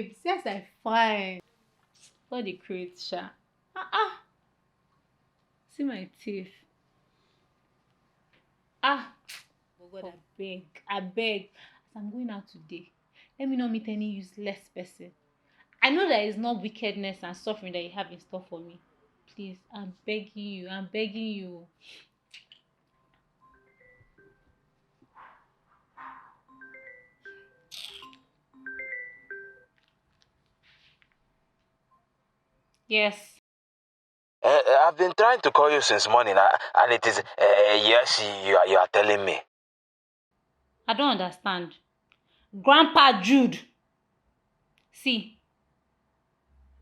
babe. Yes, I fine. What the create, sha? See my teeth. Oh God, I beg. As I'm going out today, let me not meet any useless person. I know that it's not wickedness and suffering that you have in store for me. Please, I'm begging you. I'm begging you. Yes. I've been trying to call you since morning, and it is yes, you are telling me. I don't understand. Grandpa Jude. See,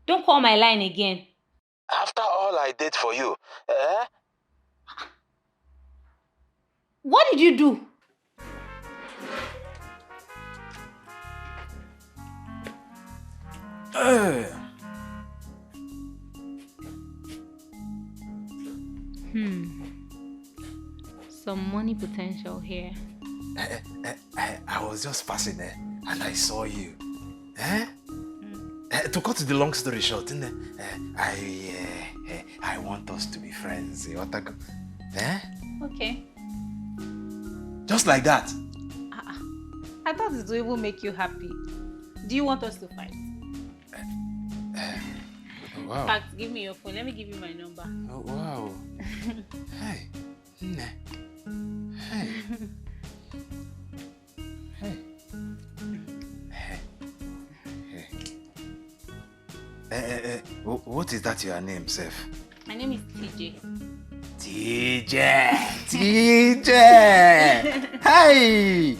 don't call my line again. After all I did for you, eh? What did you do? Some money potential here. I was just passing there, and I saw you. To cut the long story short, I want us to be friends. You want to go? Okay. Just like that. I thought it would even make you happy. Do you want us to fight? Wow. In fact, give me your phone. Let me give you my number. Oh, wow. Hey. Hey. Hey. What is that your name, Seth? My name is Tijay. Tijay! Hey!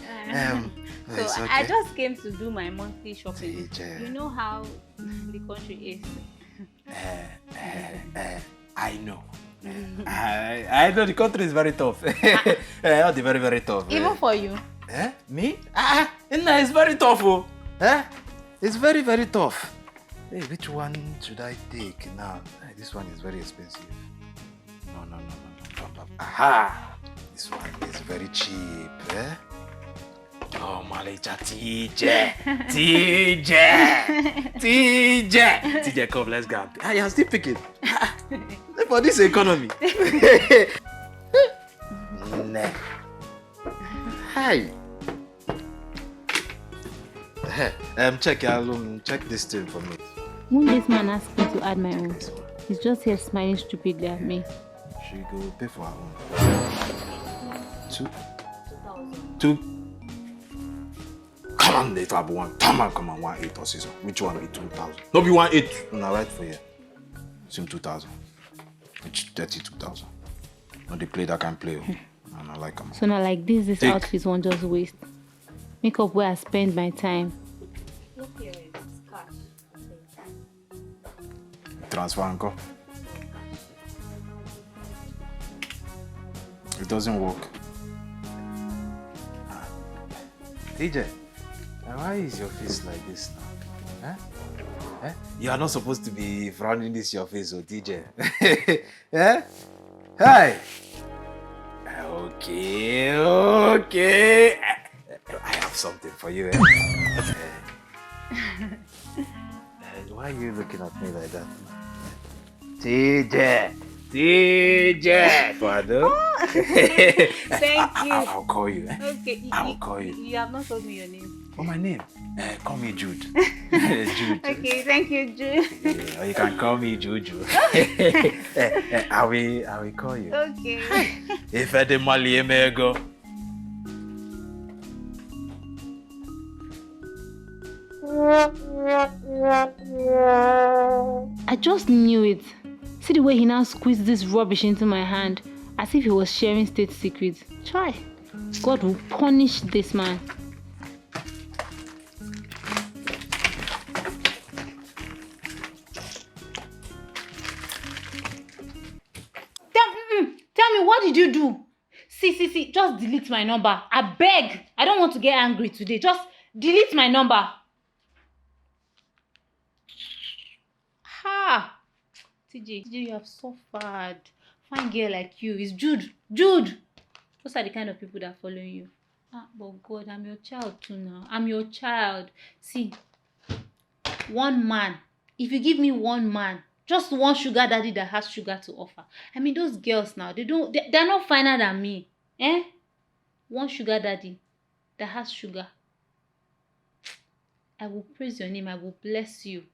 So okay. I just came to do my monthly shopping. Tijay. You know how the country is. I know. I know the country is very tough. Very, very tough. Even for you. Me? It's very tough. It's very, very tough. Hey, which one should I take now? This one is very expensive. No. Aha! This one is very cheap. Oh, Malecha, Tijay, come, let's go. You're still picking. For this economy. Nah. Hi. Check this thing for me. Won't this man ask me to add my own? He's just here smiling stupidly at me. She go pay for her own. 2,000. Come on, if I have one. Come on, 1,800 or 600. Which one be 2,000? No, be 1,800. No, right for you. Same 2,000. Which 32,000. No, they play that can play. And I like them. So now like this outfit won't just waste. Make up where I spend my time. Look here, it's cash. Transfer uncle. It doesn't work. Tijay, why is your face like this now? You are not supposed to be frowning this your face, oh Tijay. Hey. Okay. I have something for you. Why are you looking at me like that? Tijay, Pardon? Thank you. I'll call you. Okay. I'll call you. You have not told me your name. Oh, my name? Call me Jude. Jude. Okay, thank you, Jude. Or you can call me Juju. I will call you. Okay. If I did Mali Emego. I just knew it. See the way he now squeezed this rubbish into my hand, as if he was sharing state secrets. Try. God will punish this man. Tell me, what did you do? See, just delete my number. I beg. I don't want to get angry today. Just delete my number. TJ, you have suffered. Fine girl like you is Jude. Those are the kind of people that follow you. But God, I'm your child too now. I'm your child. See, One man. If you give me one man, just one sugar daddy that has sugar to offer. I mean, those girls now, they're not finer than me. Eh? One sugar daddy that has sugar. I will praise your name. I will bless you.